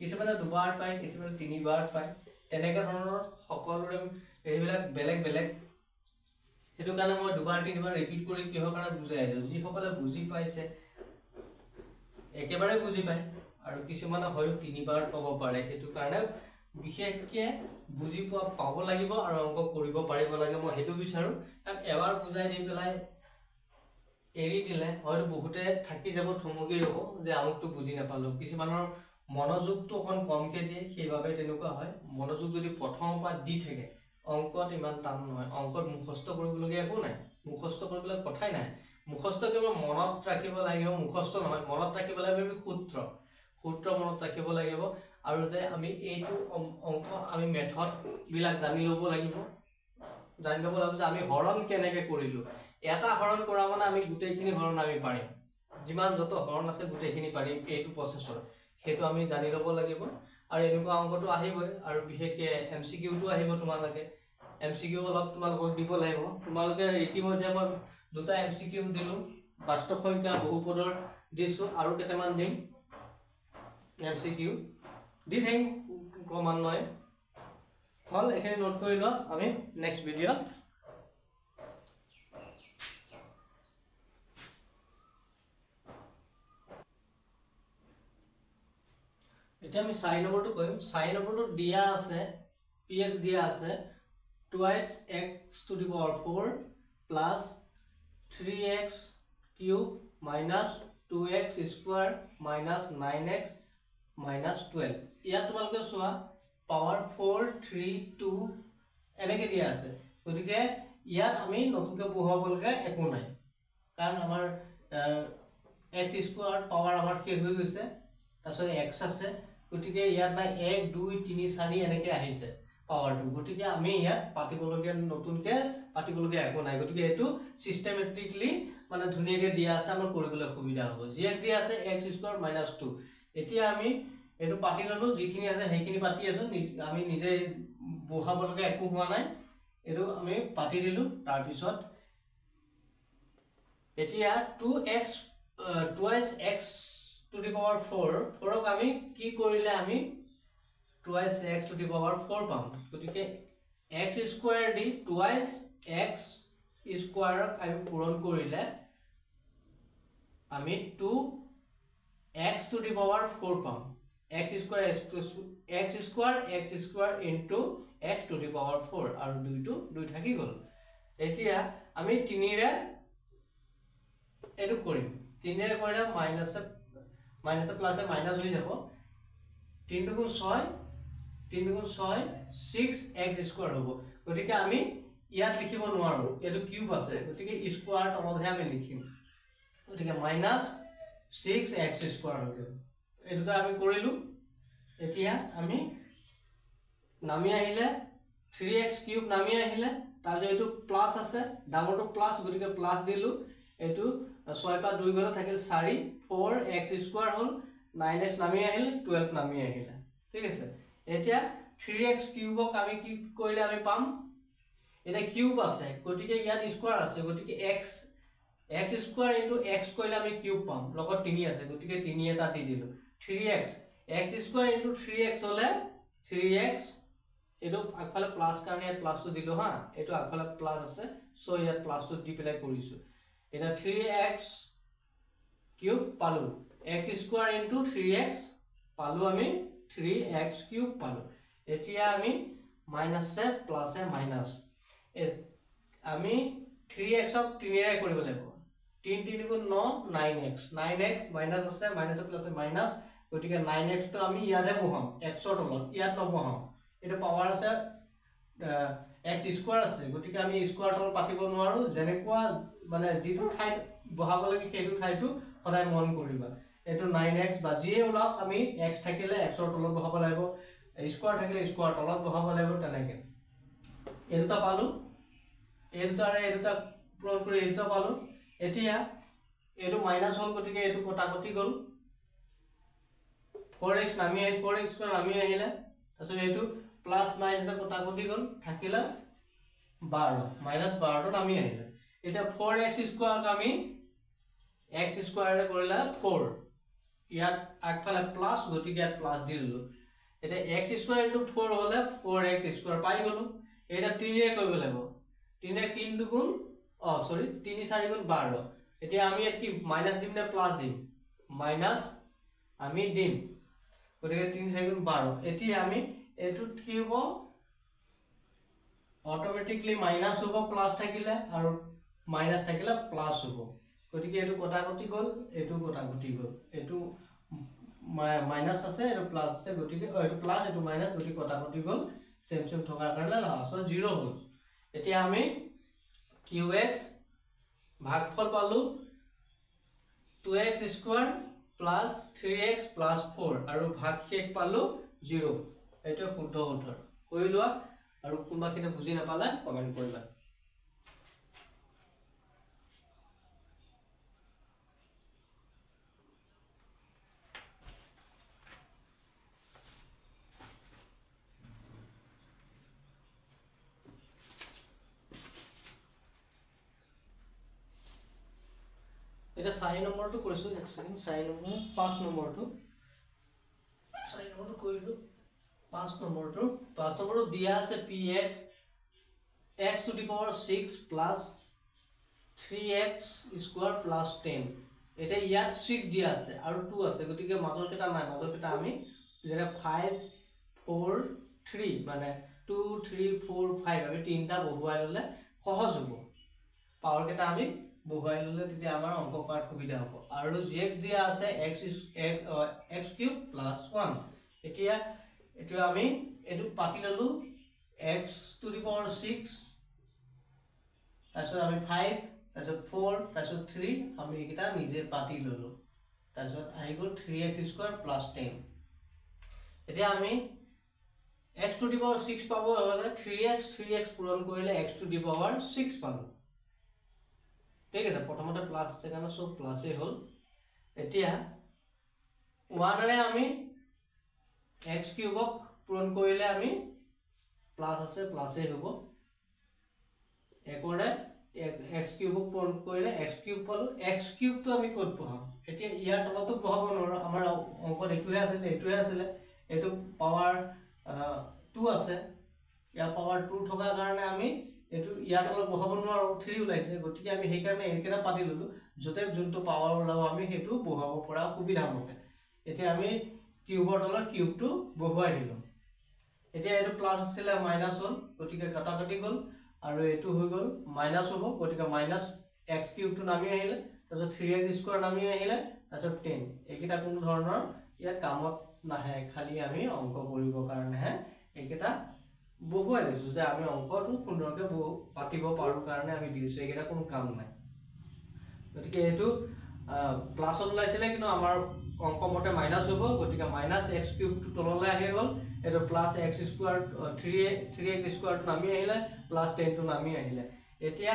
কিছুমানে দুবাৰ পায় কিছুমানে তিনিবাৰ পায় তেনেকা ধৰণৰ সকলোৰে এইবিলাক বেলেগ বেলেগ এটো কাৰণে মই দুবাৰ তিনিবাৰ ৰিপিট কৰি কিহৰ কাৰণে বুজাই আছো যি সকলে বুজি পাইছে একেবাৰে বুজি পায় আৰু কিছুমানে হয় তিনিবাৰ পাব পাৰে হেতু কাৰণে বিশেষকে বুজি পাব লাগিব আৰু অংক কৰিব পাৰিব লাগে মই হেতু বিচাৰো কাৰণ এবাৰ বুজাই দি পেলাই এৰি দিলে হয়তো বহুতে থাকি যাব থমকি ৰব যে আমকটো বুজি নাপালো কিছুমানৰ মনোযোগটো অকন কমকে দিয়ে সেইভাবে তেনেকুৱা হয় মনোযোগ যদি প্ৰথমৰ পৰা দি থাকে অংকত ইমান টান নহয় অংকত মুখস্থ কৰিবলগীয়া একো নাই মুখস্থ কৰিবলৈ কথাই নাই মুখস্থ কেৱল মনত ৰাখিব লাগিব মুখস্থ নহয় মনত ৰাখিব লাগিব সূত্ৰ মনত ৰাখিব লাগিব আৰু যে আমি এইটো অংক আমি মেথড বিলাক জানি লব লাগিব যে আমি হৰণ কেনেকে কৰিলো এটা হৰণ কৰা মানে আমি গুটেইখিনি হৰণ আমি পাৰিম যিমান যত হৰণ আছে গুটেইখিনি পাৰিম এইটো প্ৰসেসৰ হেতু আমি জানি লব লাগিব আৰু এনেকুৱা অংকটো আহিবই আৰু বিশেষকে এমসিকিউটো আহিব তোমালকে এমসিকিউ অলপ তোমালক দিব লাগিব তোমালকে ইতিমধ্যে মই দুটা এমসিকিউ দিলো বাস্তৱ সংখ্যা বহুপদৰ দিছো আৰু কেটামান দিম এমসিকিউ দি থেং ক্ৰমান্বয়ে হল এখানে নোট কৰি ল আমি নেক্সট ভিডিও এটা আমি সাইন নম্বৰটো কইম সাইন নম্বৰটো দিয়া আছে px দিয়া আছে twice x to the power 4 plus 3x cube minus 2x square minus 9x minus 12 ইয়াত তোমালোকে চোৱা পাৱাৰ 4 3 2 এনেকে দিয়া আছে গতিকে ইয়াত আমি নতুনকৈ বহাবলগা একো নাই কাৰণ আমাৰ x স্কয়াৰ পাৱাৰ আমাৰ শেষ হৈ গৈছে তাৰছত x আছে গতিকে ইয়াত নাই 1 2 3 4 এনেকে আহিছে পাৱাৰটো গতিকে আমি ইয়াত পাতিবলগা নতুনকৈ পাতিবলগা একো নাই গতিকে এটো সিস্টেমেটিকলি মানে ধুনিয়াকে দিয়া আছে আমাৰ কৰিবলৈ সুবিধা হ'ব জিএক দিয়া আছে x স্কয়াৰ minus 2 এতিয়া আমি এটো পাতি ললো যিখিনি আছে সেইখিনি পাতি আছো আমি নিজে বহাবলগা একো হোৱা নাই এটো আমি পাতি দিলু তাৰ পিছত এতিয়া 2x twice x to the power 4 4ক আমি কি কৰিলে আমি twice x to the power 4 পাম গতিকে x square দি twice x square আমি পূৰণ কৰিলে আমি 2x to the power 4 পাম x square into x to the power 4 আৰু 2 থাকি গল এতিয়া আমি 3 ৰে এটো কৰিম 3 ৰে কৰিলে মাইনাস প্লাস মাইনাস হৈ যাব 3 গুণ 6 6x স্কয়াৰ হ'ব গতিকে আমি ইয়াত লিখিব নোৱাৰো এটো কিউব আছে গতিকে স্কয়াৰ তলতহে আমি লিখিম গতিকে মাইনাস 6x স্কয়াৰ হ'ব এটো আমি কৰিলু এতিয়া আমি নামি আহিলে 3x কিউব নামি আহিলে তাৰ যে এটো প্লাস আছে ডাঙৰটো প্লাস গতিকে প্লাস দিলু এটো 6 পা 2 গলে থাকিল 4 4x স্কয়াৰ হল 9x নামি আহিল 12 নামি আহিল ঠিক আছে এতিয়া 3x কিউবক আমি কি কইলে আমি পাম এটা কিউব আছে গতিকে ইয়াত স্কয়াৰ আছে গতিকে x স্কয়াৰ ইনটু x কইলে আমি কিউব পাম লগত 3 আছে গতিকে 3 এটা দি দিলু 3x x square into 3x হলে 3x এটো আগফালে প্লাস কাৰণে প্লাস তো দিলু হা এটো আগফালে প্লাস আছে সো ইয়াত প্লাস তো দি পেলাই কৰিছো এটা 3x কিউব পালো x স্কয়াৰ ইনটু 3x পালো আমি 3x কিউব পালো এতিয়া আমি মাইনাস এ প্লাস এ মাইনাস আমি 3x ক 3 ৰে কৰিব লাগিব 3 3 গুণ 9 9x মাইনাস আছে মাইনাস প্লাস মাইনাস গতিকে 9x তো আমি ইয়াতে বহাম x ৰ তলত ইয়াত নবহাম এটা পাৱাৰ আছে x স্কয়াৰ আছে গতিকে আমি স্কয়াৰ তল পাতিব নোৱাৰো যেনেকুৱা মানে যেটো ঠাইত বহাব লাগে সেইটো ঠাইটো সদায় মন কৰিবা এটো 9x বাজিয়ে ওলাক আমি x থাকিলে x ৰ তলত বহাব লাগিব স্কয়াৰ থাকিলে স্কয়াৰ তলত বহাব লাগিব তেনেকে এটো পালো এটো পূৰণ কৰি এটো পালো এতিয়া এটো মাইনাস হল গতিকে এটো কটাকটি গল 4x নামি 4x স্কয়াৰ নামি আহিলে তাৰছত এটো প্লাস মাইনাস কটাকটি গল থাকিলা 12 মাইনাস 12 নামি আহিলে এটা 4x স্কয়াৰ আমি x স্কয়াৰ ৰে কৰিলা 4 ইয়াত আগফালে প্লাস গতিকে ইয়াত প্লাস দিলু এটা x স্কয়াৰ ইনটু 4 হলে 4x স্কয়াৰ পাই গলো এটা 3 ৰে কৰিব লাগিব 3 ৰে 3 দুগুণ 3 4 গুণ 12 এতিয়া আমি কি মাইনাস দিম না প্লাস দিম মাইনাস আমি দিম গতিকে 3 4 গুণ 12 এতিয়া আমি এটো কি হ'ব অটোমেটিক্যালি মাইনাস হ'ব প্লাস থাকিলে আৰু মাইনাস থাকিলে প্লাস হ'ব গতিকে এটো কটাকটি গল এটো কটাকটি গল এটো মাইনাস আছে এটো প্লাস আছে গতিকে এটো প্লাস এটো মাইনাস গতিকে কটাকটি গল সেম সেম থকাৰ কাৰণে লাষ্টত 0 হল এতিয়া আমি qx ভাগফল পালো 2x square plus 3x plus 4 আৰু ভাগ শেষ পালো 0 এটা শুদ্ধ উত্তৰ কই লোৱা আৰু কোনবাখিনি বুজি নাপালে কমেন্ট কৰিবা এটা 4 নম্বৰটো কৰিছো এক সেকেন্ড 4 নম্বৰ 5 নম্বৰটো 4 নম্বৰটো কৰিলো 5 নম্বৰটো দিয়া আছে px x to the power 6 plus 3x square plus 10 এটা ইয়াত 6 দিয়া আছে আৰু 2 আছে গতিকে মাজৰ কেটা নাই মাজৰ কেটা আমি যেনে 5 4 3 মানে 2 3 4 5 আমি তিনটা বহুৱাই ললে সহজ হ'ব পাৱাৰ কেটা আমি বহুৱাই ল'লে তেতিয়া আমাৰ অংক কৰাত সুবিধা হ'ব আৰু gx দিয়া আছে x কিউব প্লাছ 1 এতিয়া এইটো আমি এইটো পাতি ল'লো x টু দি পাৱাৰ 6 তাৰপিছত আমি 5 তাৰপিছত 4 তাৰপিছত 3 আমি এইকেইটা নিজে পাতি ল'লো তাৰপিছত আহি গ'ল 3x স্কোৱাৰ প্লাছ 10 এতিয়া আমি x টু দি পাৱাৰ 6 পাব হ'লে 3x পূৰণ কৰিলে x টু দি পাৱাৰ 6 পালো ঠিক আছে প্ৰথমতে প্লাছ আছে কাৰণে সব প্লাসে হ'ল এতিয়া 1 ৰে আমি x কিউবক পূৰণ কৰিলে আমি প্লাস আছে প্লাসে হ'ব একৰে x কিউবক পূৰণ কৰিলে x কিউব পালো x কিউব তো আমি ক'ত পঢ়াম এতিয়া ইয়াৰ তলতো পঢ়াব নোৱাৰো আমাৰ অংকত এটোহে আছিল এটো পাৱাৰ 2 আছে ইয়াৰ পাৱাৰ 2 থকাৰ কাৰণে আমি এটো ইয়াৰ তলত পঢ়াব নোৱাৰো 3 ওলাইছে গতিকে আমি সেই কাৰণে একেটা পাতি ললো যতে যোনটো পাৱাৰ ওলাব আমি হেতু পঢ়াব পৰা সুবিধা মতে এতিয়া আমি কিউবৰ তলত কিউবটো বহুৱাই দিলো এতিয়া এটো প্লাস আছিল মাইনাস হ'ল গতিকে কাটাকাটি গ'ল আৰু এটো হৈ গ'ল মাইনাস হ'ব গতিকে মাইনাস x কিউব টো নামি আহিলে তাৰপিছত 3x স্কয়াৰ নামি আহিলে তাৰপিছত 10 এইকেইটা কোনো ধৰণৰ ইয়াত কামত নাহে খালি আমি অংক কৰিবৰ কাৰণে হে এইকেইটা বহুৱাই লৈছো যে আমি অংকটো সুন্দৰকে পাতিব পাৰো কাৰণে আমি দিছো এইকেইটা কোনো কাম নাই গতিকে এটো প্লাস ওলাইছিলে কিন্তু আমাৰ অংক মতে মাইনাস হ'ব গতিকে মাইনাস x কিউব টো তললৈ আহি গ'ল এটো plus x square 3x square টো নামি আহিলে প্লাস 10 টো নামি আহিলে এতিয়া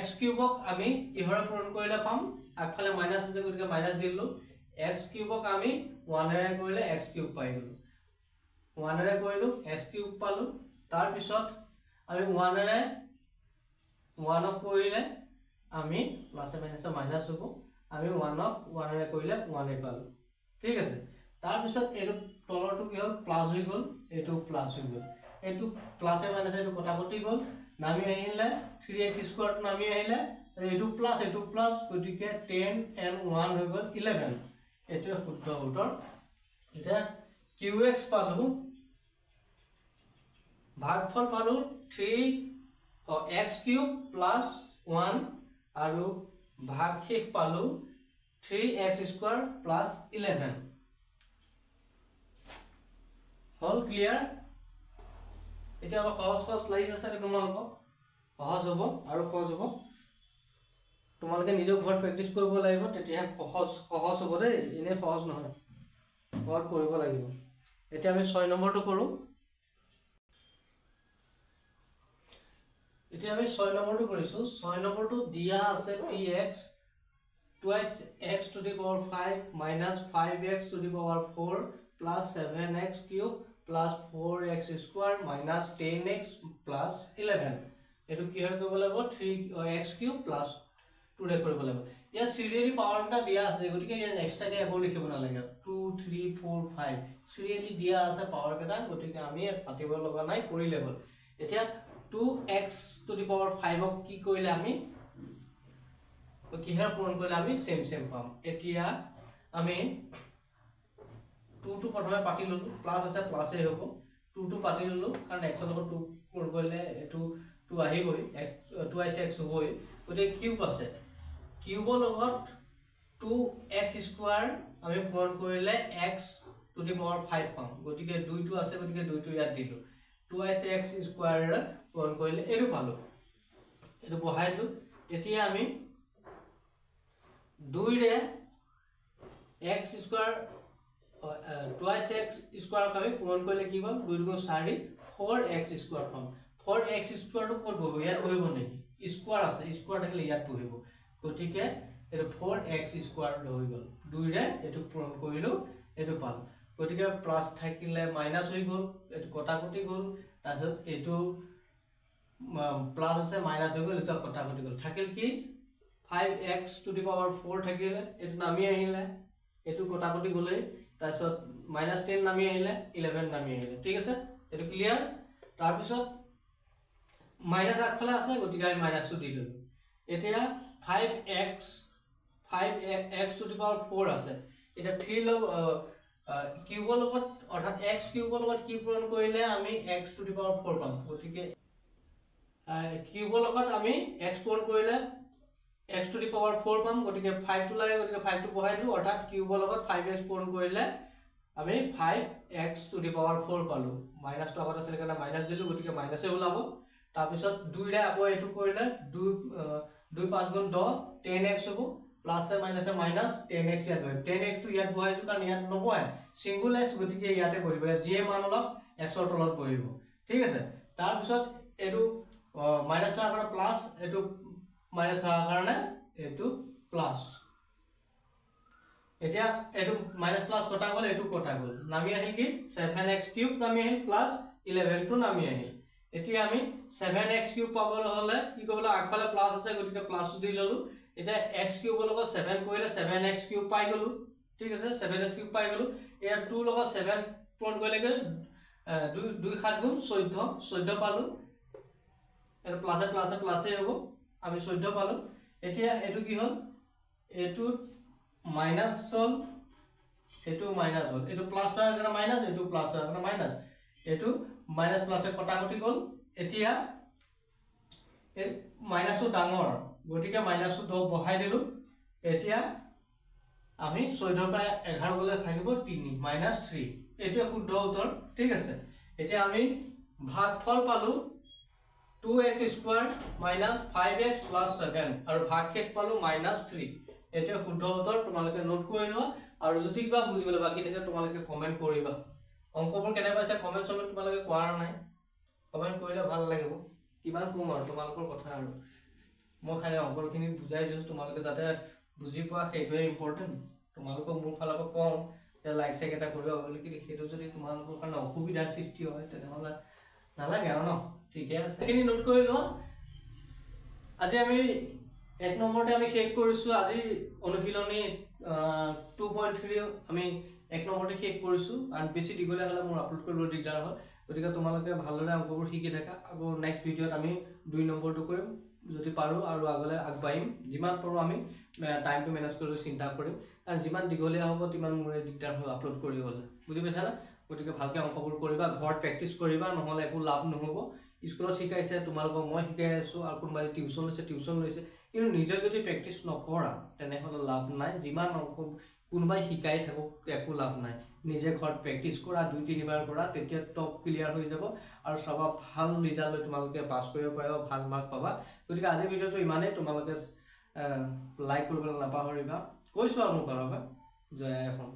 x কিউবক আমি কিহৰে পূৰণ কৰিলে পাম আগফালে মাইনাস আছে গতিকে মাইনাস দিলো x কিউবক আমি 1 ৰে কৰিলে x কিউব পাই গলো 1 ৰে কৰিলো x কিউব পালো তাৰ পিছত আমি 1 ৰে 1 কৰিলে আমি প্লাস মাইনাস মাইনাস হ'ব আমি 1 ৰে কৰিলে 1 পালো ঠিক আছে তাৰ পিছত এটো তলৰটো কি হ'ল প্লাস হৈ গ'ল এটো প্লাস হৈ গ'ল এটো প্লাস মাইনাস এটো কটাকটি গ'ল নামি আহিলে 3x স্কয়াৰ নামি আহিলে এটো প্লাস গতিকে 10 and 1 হৈ গ'ল 11 এটো শুদ্ধ উত্তৰ এটা qx পালো ভাগফল পালো 3x কিউব প্লাস 1 আৰু ভাগশেষ পালো 3x স্কয়াৰ প্লাস 11 হল ক্লিয়াৰ এটা সহজ লাগিছে স্যাৰ তোমালোকক সহজ হ'ব আৰু সহজ হ'ব তোমালোকে নিজৰ ঘৰত প্ৰেক্টিছ কৰিব লাগিব তেতিয়া সহজ হ'ব দেই এনে সহজ নহয় ঘৰত কৰিব লাগিব এতিয়া আমি 6 নম্বৰটো কৰো এতিয়া আমি 6 নম্বৰটো কৰিছো 6 নম্বৰটো দিয়া আছে px twice x to the power 5 minus 5x to the power 4 plus 7x cube plus 4x square minus 10x plus 11 এটো কি হয় কৰিব লাগিব 3x cube plus 2 ৰে কৰিব লাগিব ইয়া সিৰিয়ালি পাৱাৰটা দিয়া আছে গতিকে ইয়া এক্সট্ৰাকে একো লিখিব না লাগে 2 3 4 5 সিৰিয়ালি দিয়া আছে পাৱাৰ কেটা গতিকে আমি পাতিব লগা নাই কৰিলে হ'ল এতিয়া 2x to the power 5 ক কি কৰিলে আমি কিহেৰ পূৰণ কৰিলে আমি সেম পাম এতিয়া আমি 2 টো প্ৰথমে পাতি ললো প্লাস আছে প্লাসে হ'ব 2 টো পাতি ললো কাৰণ x লগত 2 পূৰণ কৰিলে এটো 2 আহিবই 2x হ'বই গতিকে কিউব আছে কিউবৰ লগত 2x স্কয়াৰ আমি পূৰণ কৰিলে x টু দি পাৱাৰ 5 পাম গতিকে 2 টো আছে গতিকে 2 টো ইয়াত দিলো 2x স্কয়াৰ পূৰণ কৰিলে এটো পালো এটো বহাইলো এতিয়া আমি 2 ৰে x স্কয়াৰ 2x স্কয়াৰ আমি পূৰণ কৰিলে কি পাম 2 গুণ 4 4x স্কয়াৰ পাম 4x স্কয়াৰ টো ক'ত বহিব ইয়াত বহিব নেকি স্কয়াৰ আছে স্কয়াৰ থাকিলে ইয়াত বহিব গতিকে এটো 4x স্কয়াৰ হৈ গ'ল 2 ৰে এটো পূৰণ কৰিলো এটো পালো গতিকে প্লাস থাকিলে মাইনাস হৈ গ'ল এটো কটাকটি গ'ল তাৰপিছত এটো প্লাস আছে মাইনাস হৈ গ'ল এটো কটাকটি গ'ল থাকিল কি 5x টু দি পাৱাৰ 4 থাকিলে এটো নামি আহিলে এটো কটাকটি গ'লে তাৰপিছত -10 নামি আহিলে 11 নামি আহিলে ঠিক আছে এটো ক্লিয়াৰ তাৰ পিছত মাইনাস আগফালে আছে গতিকে আমি মাইনাসটো দিলো এতিয়া 5x টু দি পাৱাৰ 4 আছে এটা 3 লগ কিউবৰ লগত অৰ্থাৎ x কিউবৰ লগত কি পূৰণ কৰিলে আমি x টু দি পাৱাৰ 4 পাম গতিকে কিউবৰ লগত আমি x পূৰণ কৰিলে x টু দি পাৱাৰ 4 পাম গতিকে 5 টো লাগে গতিকে 5 টো বহাই দিলো অৰ্থাৎ কিউবৰ লগত 5x পূৰণ কৰিলে আমি 5x টু দি পাৱাৰ 4 পালো মাইনাস টো আগত আছিল কাৰণে মাইনাস দিলো গতিকে মাইনাসে ওলাব তাৰ পিছত 2 ৰে আকৌ এটো কৰিলে 2 5 গুণ 10 10x হ'ব প্লাস এ মাইনাস এ মাইনাস 10x ইয়াত বহিব 10x টো ইয়াত বহাইছো কাৰণ ইয়াত নবহাই সিঙ্গল x গতিকে ইয়াতে বহিব যে মান অলপ x ৰ তলত বহিব ঠিক আছে তাৰ পিছত এটো মাইনাস টা কাৰণে প্লাস এটো মাইনাস টা কাৰণে এটো প্লাস এতিয়া এটো মাইনাস প্লাস কটা গল এটো কটা গল নামি আহিল কি 7x কিউব নামি আহিল প্লাস 11 টো নামি আহিল এতিয়া আমি 7x কিউব পাবলৈ হলে কি কবলে আগফালে প্লাস আছে গতিকে প্লাস দি ললো এটা x কিউব লগত 7 কৰিলে 7x কিউব পাই গলো ঠিক আছে 7x কিউব পাই গলো এয়া 2 লগত 7 পূৰণ কৰিলে 2 7 গুণ 14 পালো এর প্লাসে প্লাসে প্লাসে হ'ব আমি 14 পালো এতিয়া এটো কি হল এটো মাইনাস হল এটো মাইনাস হল এটো প্লাস টাৰ কাৰণে মাইনাস এটো প্লাস টাৰ কাৰণে মাইনাস এটো মাইনাস প্লাসে কটাকটি গল এতিয়া এ মাইনাসও ডাঙৰ গটিকে মাইনাস 10 বহাই দিলো এতিয়া আমি 14 পৰা 11 গলে থাকিব 3 -3 এটো শুদ্ধ উত্তৰ ঠিক আছে এতিয়া আমি ভাগফল পালো 2x square minus 5x plus 7 আৰু ভাগশেষ পালো -3 এটো শুদ্ধ উত্তৰ তোমালোকে নোট কৰি লোৱা আৰু যদি কিবা বুজিবলৈ বাকি থাকে তোমালোকে কমেন্ট কৰিবা অংকবোৰ কেনে পাইছে কমেন্ট তোমালোকে কোৱাৰ নাই কমেন্ট কৰিলে ভাল লাগিব কিমান কম আৰু তোমালোকৰ কথা আৰু মই খালি অংকখিনি বুজাই দিছো তোমালোকে যাতে বুজি পোৱা সেইটোৱে ইম্পৰ্টেন্ট তোমালোকক মোৰ ফালৰ পৰা কম যে লাইক চেক এটা কৰিবা বুলি কি সেইটো যদি তোমালোকৰ কাৰণে অসুবিধাৰ সৃষ্টি হয় তেনেহলে নালাগে আৰু ন ঠিক আছে এখিনি নোট কৰি লো আজি আমি এক নম্বৰতে আমি শেষ কৰিছো আজি অনুশীলনী 2.3 আমি এক নম্বৰতে শেষ কৰিছো আৰু বেছি দিগলে হলে মোৰ আপলোড কৰিব দিগদাৰ হয় গতিকে তোমালোকে ভালদৰে অংকবোৰ শিকি থাকা আকৌ নেক্সট ভিডিওত আমি 2 নম্বৰটো কৰিম যদি পাৰো আৰু আগলে আগবাইম যিমান পাৰো আমি টাইমটো মেনেজ কৰি চিন্তা কৰিম আৰু যিমান দিগলীয়া হ'ব তিমান মোৰ দিগদাৰ হয় আপলোড কৰিবলৈ বুজি পাইছা না গতিকে ভালকে অংকবোৰ কৰিবা ঘৰত প্ৰেক্টিস কৰিবা নহলে একো লাভ নহব স্কুলত শিকাইছে তোমালোকক মই শিকাই আছো আৰু কোনবাই টিউচন লৈছে কিন্তু নিজে যদি প্ৰেক্টিস নকৰা তেনেহলে লাভ নাই যিমান অংক কোনবাই শিকাই থাকক একো লাভ নাই নিজে ঘৰত প্ৰেক্টিস কৰা 2-3 বাৰ কৰা তেতিয়া টপ ক্লিয়াৰ হৈ যাব আৰু সবা ভাল ৰিজাল্ট তোমালোকে পাস কৰিব পাৰিবা ভাল মাৰ্ক পাবা গতিকে আজি ভিডিওটো ইমানে তোমালোকে লাইক কৰিবলৈ নাপাহৰিবা কৈছো আৰু মোৰ পৰা জয় এখন